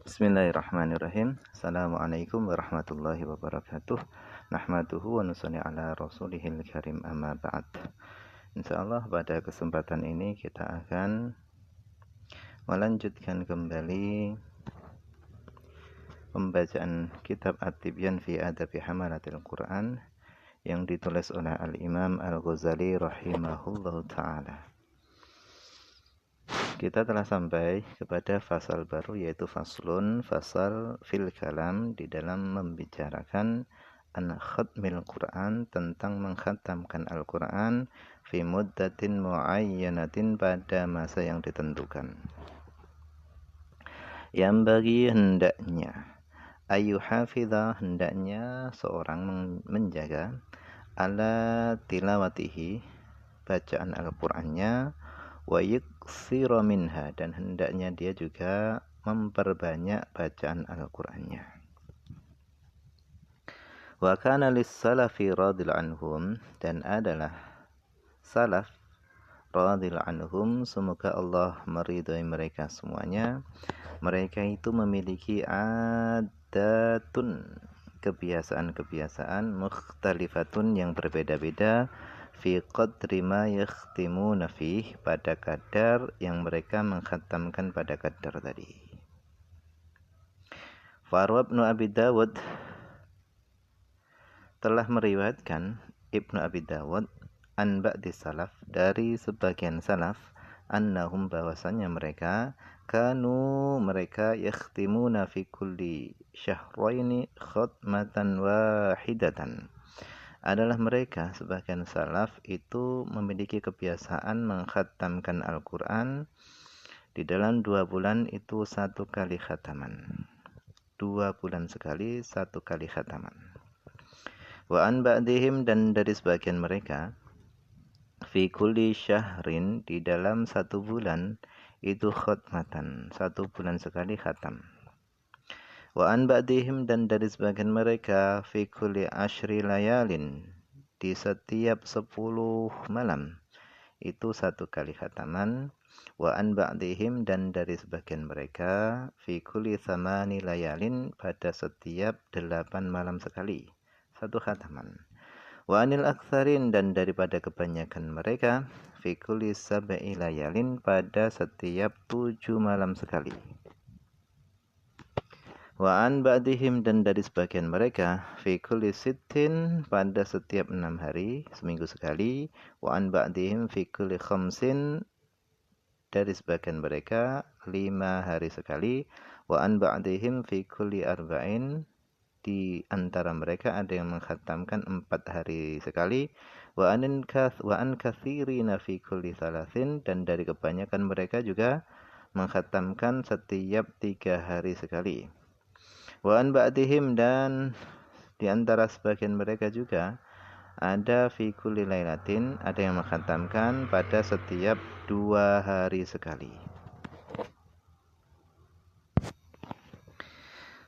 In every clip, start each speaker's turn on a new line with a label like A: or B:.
A: Bismillahirrahmanirrahim. Assalamualaikum warahmatullahi wabarakatuh. Nahmaduhu wa nusalli ala rasulihil karim amma ba'd. Insyaallah pada kesempatan ini kita akan melanjutkan kembali pembacaan kitab At-Tibyan fi Adabi Hamalatil Quran yang ditulis oleh Al-Imam Al-Ghazali rahimahullahu ta'ala. Kita telah sampai kepada fasal baru, yaitu fasal fil kalam, di dalam membicarakan an khatmil Quran, tentang mengkhatamkan Al-Quran fi muddatin muayyanatin, pada masa yang ditentukan. Yang bagi hendaknya ayyuhafidha, hendaknya seorang menjaga ala tilawatihi, bacaan Al-Qur'annya, wa yuksira minha, dan hendaknya dia juga memperbanyak bacaan Al-Qur'annya. Wa kana lis-salafi radhiyallahu anhum, dan adalah salaf radhiyallahu anhum, semoga Allah meridhai mereka semuanya, mereka itu memiliki adatun, kebiasaan-kebiasaan, mukhtalifatun, yang berbeda-beda, fi qadri ma yakhtimuna fih, pada kadar yang mereka mengkhatamkan pada kadar tadi. Farwa Ibnu Abi Dawud, telah meriwayatkan Ibnu Abi Dawud, an ba'di salaf, dari sebagian salaf, annahum, bahwasanya mereka, kanu, mereka, yakhtimuna fi kulli syahraini khatmatan wahidatan, adalah mereka, sebagian salaf itu memiliki kebiasaan mengkhatamkan Al-Quran di dalam 2 bulan itu 1 kali khataman. 2 bulan sekali 1 kali khataman. Wa an ba'dihim, dan dari sebagian mereka, fi kulli syahrin, di dalam 1 bulan itu khatmatan, 1 bulan sekali khatam. Wa an ba'dihim, dan dari sebagian mereka, fi kulli ashri layalin, di setiap 10 malam itu 1 kali khataman. Wa an ba'dihim, dan dari sebagian mereka, fi kulli thamani layalin, pada setiap 8 malam sekali 1 khataman. Wa anil aktsarin, dan daripada kebanyakan mereka, fi kulli sab'i layalin, pada setiap 7 malam sekali. Wa an ba'dihim, dan dari sebagian mereka, fi kulli sittin, pada setiap 6 hari, seminggu sekali. Wa an ba'dihim fi kulli khamsin, dari sebagian mereka 5 hari sekali. Wa an ba'dihim fi kulli arba'in, di antara mereka ada yang mengkhatamkan 4 hari sekali. Wa an katsirina fi kulli thalathin, dan dari kebanyakan mereka juga mengkhatamkan setiap 3 hari sekali. Wa an ba'dihim, dan di antara sebagian mereka juga ada fi kulli lailatin, ada yang mengkhatamkan pada setiap 2 hari sekali.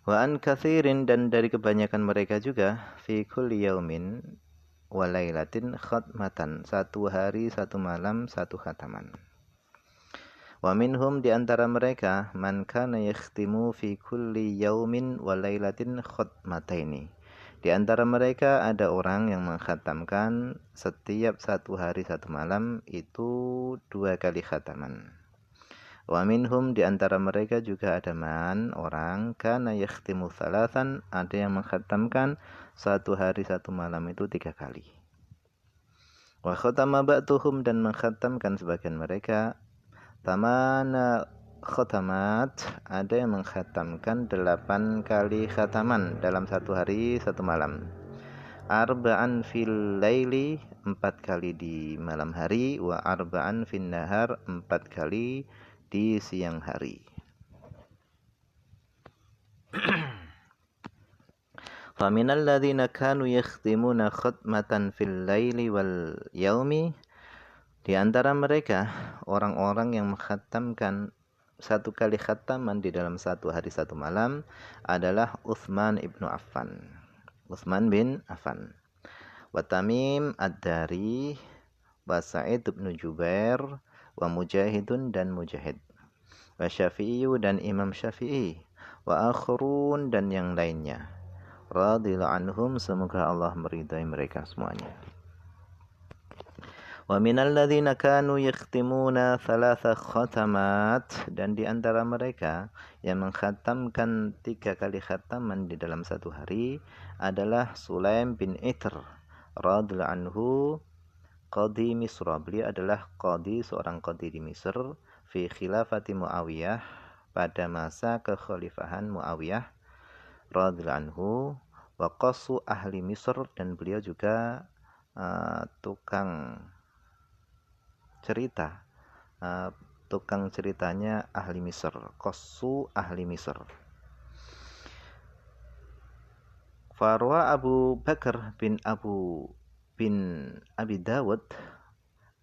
A: Wa an katsirin, dan dari kebanyakan mereka juga, fi kulli yaumin wa lailatin khatmatan, 1 hari 1 malam 1 khataman. Wa minhum, di antara mereka, man kana yakhtimu fi kulli yaumin wa lailatin khatmataini. Di antara mereka ada orang yang mengkhatamkan setiap 1 hari 1 malam itu 2 kali khataman. Wa minhum, di antara mereka juga ada man, orang, kana yakhtimu thalathan, ada yang mengkhatamkan 1 hari 1 malam itu 3 kali. Wa khatama ba'duhum, dan mengkhatamkan sebagian mereka tamana khatamat, ada yang mengkhatamkan 8 kali khataman dalam 1 hari 1 malam. Arba'an fil laili, 4 kali di malam hari. Wa arba'an fin nahar, 4 kali di siang hari. Faminal ladzina kanu yakhtimuna khatmatan fil laili wal yaumi, di antara mereka orang-orang yang mengkhatamkan 1 kali khataman di dalam 1 hari 1 malam adalah Utsman ibnu Affan, Utsman bin Affan, wa Tamim ad-Dari, wa Sa'id ibnu Jubair, wa Mujahidun, dan Mujahid, wa Syafi'i, dan Imam Syafi'i, wa akharun dan yang lainnya. Radhiyallahu anhum, semoga Allah meridai mereka semuanya. Wa minal ladzina kanu yakhtimuna thalatha khatamat, dan di antara mereka yang mengkhatamkan 3 kali khataman di dalam satu hari adalah Sulaim bin Itr radhiyallahu anhu, qadi Misra. Beliau adalah qadi, seorang qadi di Mesir, fi khilafati Muawiyah, pada masa kekhalifahan Muawiyah radhiyallahu anhu, wa qassu ahli Misr, dan beliau juga tukang cerita, tukang ceritanya ahli Misr, qassu ahli Misr. Farwa Abu Bakar bin Abi Dawud,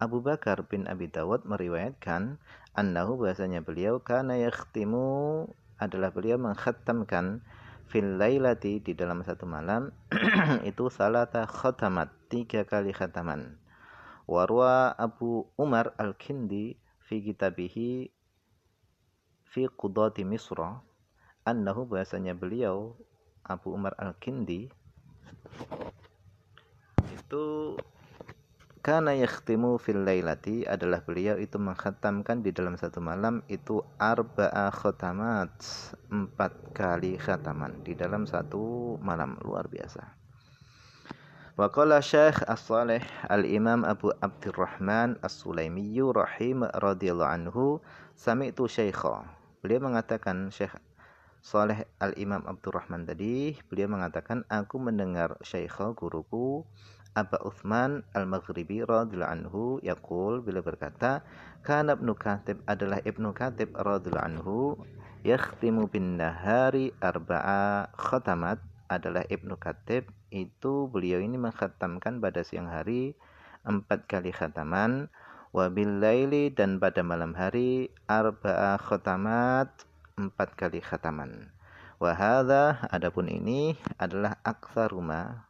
A: Abu Bakar bin Abi Dawud meriwayatkan annahu, bahasanya beliau, kana yakhtimu, adalah beliau mengkhatamkan, fil lailati, di dalam satu malam itu salata khatamat, 3 kali khataman. Warwa Abu Umar Al-Kindi fi kitabihi fi qudati Misra annahu, bahasanya beliau Abu Umar Al-Kindi itu kana yakhtimu fil lailati, adalah beliau itu mengkhatamkan di dalam satu malam itu arba'a khatamat, 4 kali khataman di dalam satu malam. Luar biasa. Wa qala Syekh As-Salih Al-Imam Abu Abdurrahman As-Sulaimi radhiyallahu anhu, sami'tu syaikha. Beliau mengatakan, Syekh Salih Al-Imam Abdurrahman tadi, beliau mengatakan, aku mendengar syaikha, guruku, Aba Uthman Al-Maghribi radhiyallahu anhu, yaqul, beliau berkata, kana Ibnu Katib, adalah Ibnu Katib radhiyallahu anhu, yakhtimu bin nahari arba'a khatamat, adalah Ibnu Katib itu beliau ini mengkhatamkan pada siang hari 4 kali khataman, wa bil laili, dan pada malam hari arba'a khatamat, 4 kali khataman. Wa hadza, adapun ini adalah aktsaruma,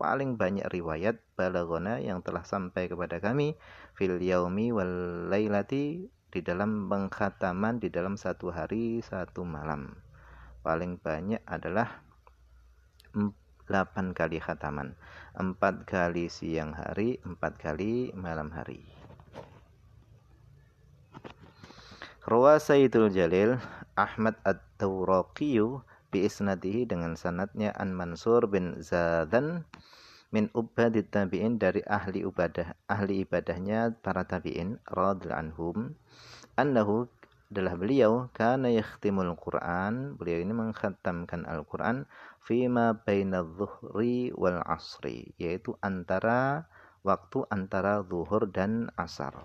A: paling banyak riwayat, balaghona, yang telah sampai kepada kami, fil yaumi wal lailati, di dalam pengkhataman di dalam satu hari satu malam. Paling banyak adalah 8 kali khataman, 4 kali siang hari, 4 kali malam hari. Rawa Sayyidul Jalil Ahmad Ad-Dawraqiyu bi isnadihi, dengan sanadnya, an Mansur bin Zadan min ubadit tabi'in, dari ahli ibadahnya para tabi'in radhiyallahu anhum, annahu, adalah beliau, kana yakhtimul Quran, beliau ini mengkhatamkan Al-Quran, fima baina dhuhri wal asri, yaitu antara waktu antara zuhur dan asar.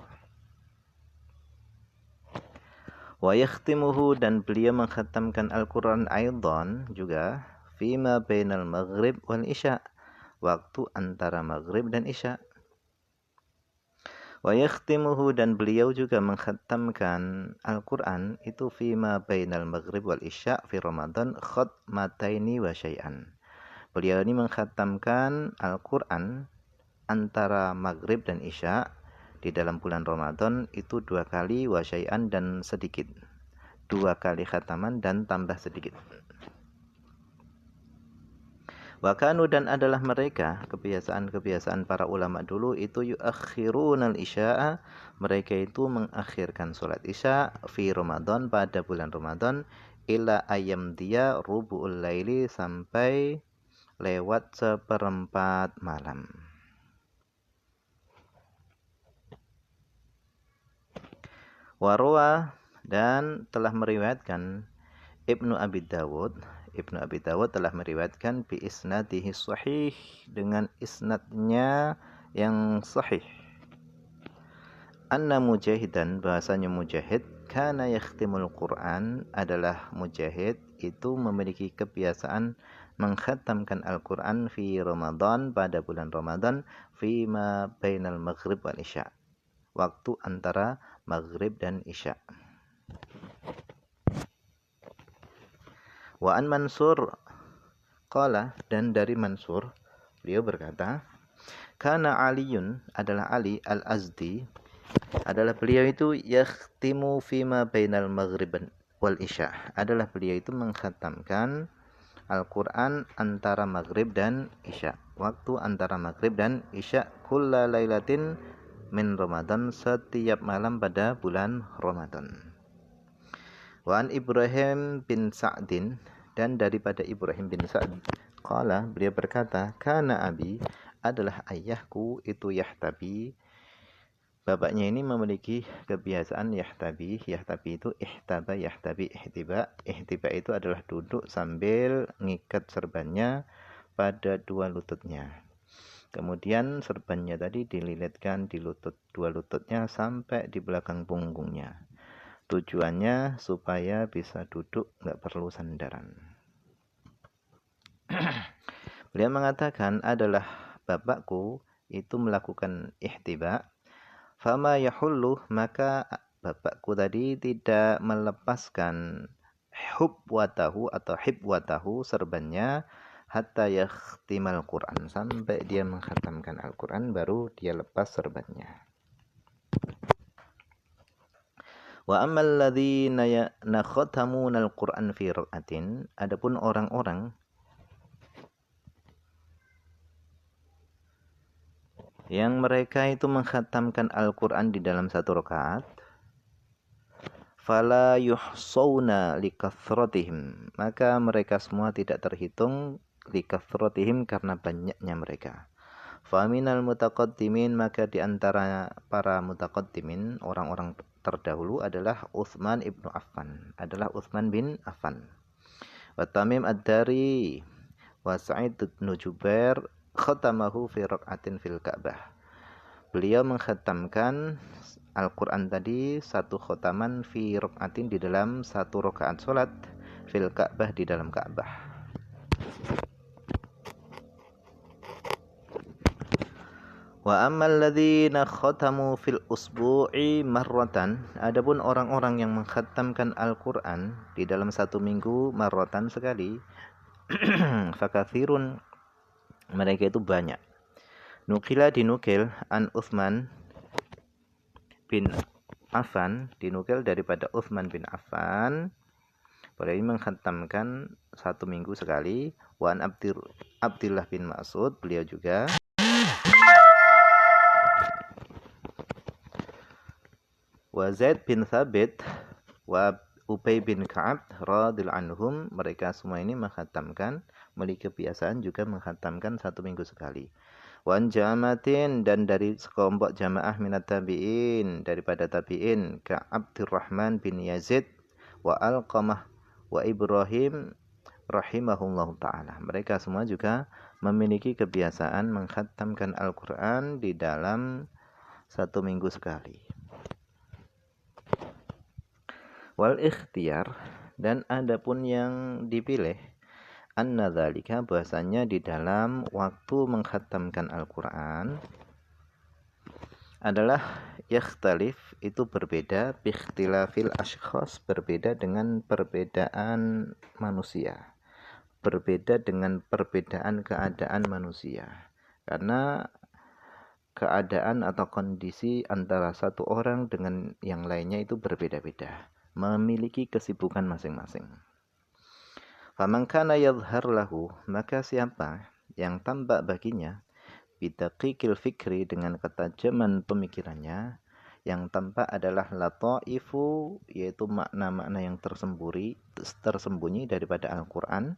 A: Wa yakhtimuhu, dan beliau mengkhatamkan Al-Quran aidan juga, fima bainal maghrib wal isya, waktu antara maghrib dan isya. Wa yakhtimuhu, dan beliau juga mengkhatamkan Al-Quran itu fima bainal maghrib wal isya fi Ramadan khatmataini wa syai'an. Beliau ini mengkhatamkan Al-Quran antara maghrib dan isya di dalam bulan Ramadan itu 2 kali, wa syai'an, dan sedikit. 2 kali khataman dan tambah sedikit. Wa kanu, dan adalah mereka, kebiasaan para ulama dulu itu, yuakhirunal isya'a, mereka itu mengakhirkan salat isya fi Ramadan, pada bulan Ramadan, ila ayam dia rubu'ul laili, sampai lewat 1/4 malam. Warwa, dan telah meriwayatkan Ibnu Abi Dawud telah meriwayatkan bi isnadihi sahih, dengan isnadnya yang sahih, anna Mujahidan, bahasanya Mujahid, kana yakhtimul Quran, adalah Mujahid itu memiliki kebiasaan mengkhatamkan Al-Quran fi Ramadan, pada bulan Ramadan, fima bainal maghrib wal isya, waktu antara maghrib dan isya. Wa an Mansur qala, dan dari Mansur beliau berkata, kana Aliyun, adalah Ali Al-Azdi, adalah beliau itu yakhtimu fima bainal wal isya, adalah beliau itu mengkhatamkan Al-Quran antara maghrib dan isya, waktu antara maghrib dan isya, kulla lailatin min Ramadan, setiap malam pada bulan Ramadan. Wa an Ibrahim bin Sa'din, dan daripada Ibrahim bin Sa'd, qala, beliau berkata, kana abi, adalah ayahku itu yahtabi, bapaknya ini memiliki kebiasaan yahtabi. Yahtabi itu ihtaba, yahtabi, ihtiba. Ihtiba itu adalah duduk sambil ngikat serbannya pada dua lututnya. Kemudian serbannya tadi dililitkan di lutut, dua lututnya sampai di belakang punggungnya. Tujuannya supaya bisa duduk, nggak perlu sandaran. Beliau mengatakan, adalah bapakku itu melakukan ihtiba. Fama yahullu, maka bapakku tadi tidak melepaskan hubwatahu atau hibwatahu, serbannya, hatta yakhtimal Quran, sampai dia mengkhatamkan Al-Quran baru dia lepas serbannya. Wa ammal ladzina yakhatamuna al-Quran fi raqatin, adapun orang-orang yang mereka itu mengkhatamkan Al-Quran di dalam satu rakaat, fala yuhsawna likathratihim, maka mereka semua tidak terhitung likathratihim, karena banyaknya mereka. Faminal mutaqaddimin, maka di antara para mutaqaddimin, orang-orang terdahulu, adalah Utsman ibnu Affan, adalah Utsman bin Affan. Wa Tamim ad-Dari wa Sa'id bin Jubair khatamahu fi raq'atin fil Ka'bah. Beliau mengkhatamkan Al-Quran tadi satu khotaman fi raq'atin, di dalam satu rakaat salat, fil Ka'bah, di dalam Ka'bah. Wa ammal ladzina khatamu fil usbu'i marratan, adapun orang-orang yang mengkhatamkan Al-Quran di dalam satu minggu, marratan, sekali, fakathirun, mereka itu banyak. Nukila, dinukil, an Utsman bin Affan, dinukil daripada Utsman bin Affan, beliau mengkhatamkan satu minggu sekali. Wa an Abdullah bin Mas'ud, beliau juga. Wa Zaid bin Thabit wa Ubay bin Ka'ab radhiyallahu anhum, mereka semua ini mengkhatamkan, memiliki kebiasaan juga mengkhatamkan satu minggu sekali. Wan jamatin, dan dari sekelompok jamaah minat tabi'in, daripada tabi'in, ka Abdurrahman bin Yazid wa Alqamah wa Ibrahim rahimahullahu ta'ala, mereka semua juga memiliki kebiasaan mengkhatamkan Al-Quran di dalam satu minggu sekali. Wal ikhtiyar, dan adapun yang dipilih, anna dzalika, bahasanya di dalam waktu mengkhatamkan Al-Quran adalah yakhtalif, itu berbeda, biikhtilafil ashkhas, berbeda dengan perbedaan manusia, berbeda dengan perbedaan keadaan manusia, karena keadaan atau kondisi antara satu orang dengan yang lainnya itu berbeda-beda, memiliki kesibukan masing-masing. Faman kana yadhhar lahu, maka siapa yang tampak baginya, bidaqiqil fikri, dengan ketajaman pemikirannya, yang tampak adalah lataifu, yaitu makna-makna yang tersembunyi daripada Al-Quran,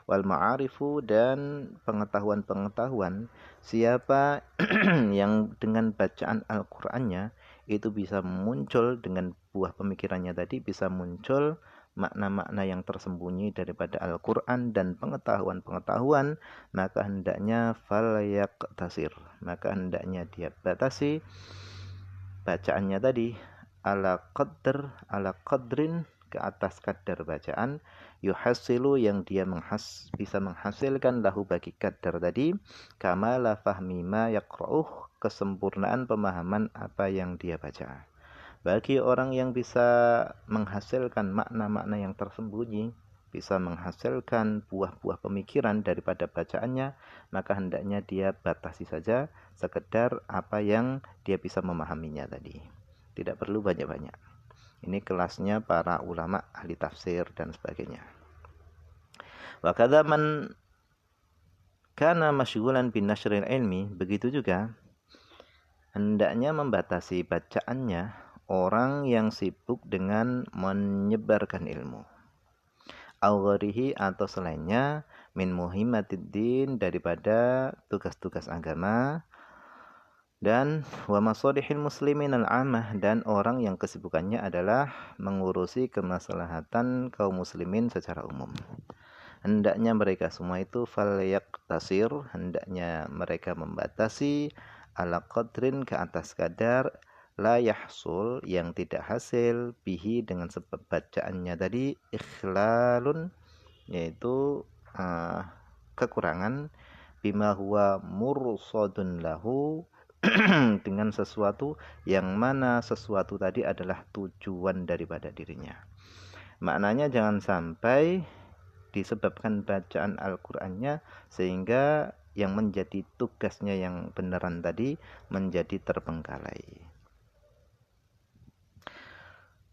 A: wal ma'arifu, dan pengetahuan-pengetahuan. Siapa yang dengan bacaan Al-Qur'annya itu bisa muncul, dengan buah pemikirannya tadi bisa muncul makna-makna yang tersembunyi daripada Al-Qur'an dan pengetahuan-pengetahuan, maka hendaknya falyaqtasir, maka hendaknya dia batasi bacaannya tadi ala qadrin, ke atas kadar bacaan, yuhasilu, yang dia bisa menghasilkan lahu, bagi kadar tadi, kamala fahmi ma yaqra'uh, kesempurnaan pemahaman apa yang dia baca. Bagi orang yang bisa menghasilkan makna-makna yang tersembunyi, bisa menghasilkan buah-buah pemikiran daripada bacaannya, maka hendaknya dia batasi saja sekedar apa yang dia bisa memahaminya tadi, tidak perlu banyak-banyak. Ini kelasnya para ulama ahli tafsir dan sebagainya. Wa kadza man kana masyghulan bin nashril ilmi, begitu juga hendaknya membatasi bacaannya orang yang sibuk dengan menyebarkan ilmu. Al-gharihi atau selainnya min muhimmatiddin daripada tugas-tugas agama, dan wa masalihil muslimin al-ammah dan orang yang kesibukannya adalah mengurusi kemaslahatan kaum muslimin secara umum. Hendaknya mereka semua itu falyaqtasir, hendaknya mereka membatasi ala qadrin ke atas kadar la yahsul yang tidak hasil bihi dengan sebab bacaannya tadi ikhlalun, yaitu kekurangan, bima huwa mursadun lahu dengan sesuatu yang mana sesuatu tadi adalah tujuan daripada dirinya. Maknanya jangan sampai disebabkan bacaan Al-Qur'annya sehingga yang menjadi tugasnya yang beneran tadi menjadi terbengkalai.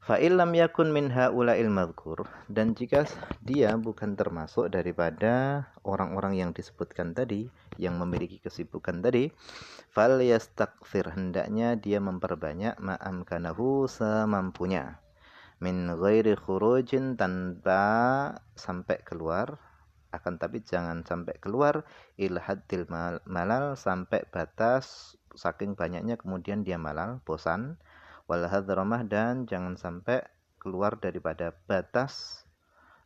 A: Fa illam yakun min haula'il madhkur, dan jika dia bukan termasuk daripada orang-orang yang disebutkan tadi yang memiliki kesibukan tadi, fal yastaghfir, hendaknya dia memperbanyak ma'amkanahu semampunya, min ghairi khurujin, tanpa sampai keluar, akan tapi jangan sampai keluar ila haddil malal, sampai batas saking banyaknya kemudian dia malal, bosan, wal hadramah, dan jangan sampai keluar daripada batas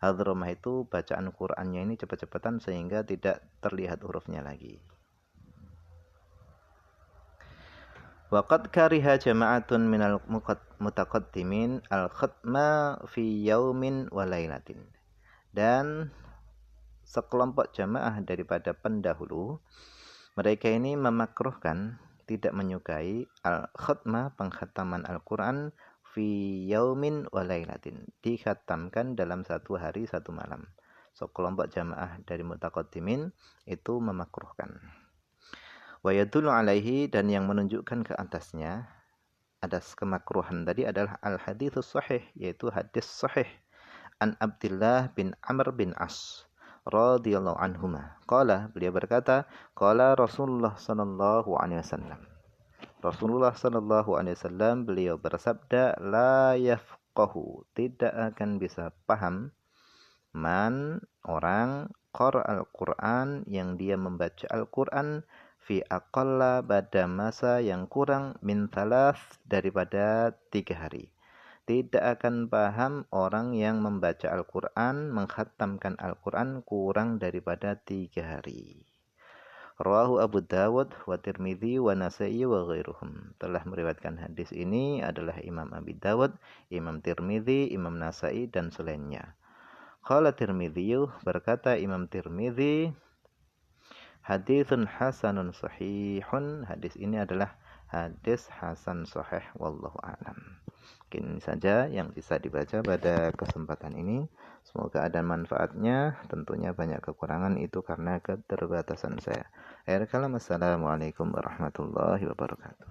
A: hadramah, itu bacaan Qur'annya ini cepat-cepatan sehingga tidak terlihat hurufnya lagi. Waqad kariha jama'atun minal mutaqaddimin al-khatma fi yaumin wa lailatin, dan sekelompok jamaah daripada pendahulu mereka ini memakruhkan, tidak menyukai al-khatmah, penghataman Al-Quran, fi yaumin wa lailatin, dikhatamkan dalam satu hari satu malam. Sekelompok jamaah dari mutaqaddimin itu memakruhkan. Wa yadullu alaihi, dan yang menunjukkan ke atasnya ada kemakruhan tadi adalah al-haditsus sahih, yaitu hadis sahih an Abdullah bin Amr bin As radhiyallahu anhuma. Qala, beliau berkata, qala Rasulullah sallallahu alaihi wasallam. Rasulullah sallallahu alaihi wasallam beliau bersabda, la yafqahu, tidak akan bisa paham, man, orang, qara al-Qur'an, yang dia membaca Al-Qur'an, fi aqalla, pada masa yang kurang, min thalath, daripada 3 hari. Tidak akan paham orang yang membaca Al-Quran, mengkhatamkan Al-Quran kurang daripada 3 hari. Rawahu Abu Dawud wa Tirmidzi wa Nasa'i wa ghairuhum. Telah meriwayatkan hadis ini adalah Imam Abi Dawud, Imam Tirmidzi, Imam Nasa'i, dan selainnya. Qala Tirmidzi, berkata Imam Tirmidzi, haditsun hasanun sahihun, hadis ini adalah hadis hasan sahih, wallahu a'lam. Mungkin ini saja yang bisa dibaca pada kesempatan ini. Semoga ada manfaatnya. Tentunya banyak kekurangan itu karena keterbatasan saya. Akhir kalam, assalamualaikum warahmatullahi wabarakatuh.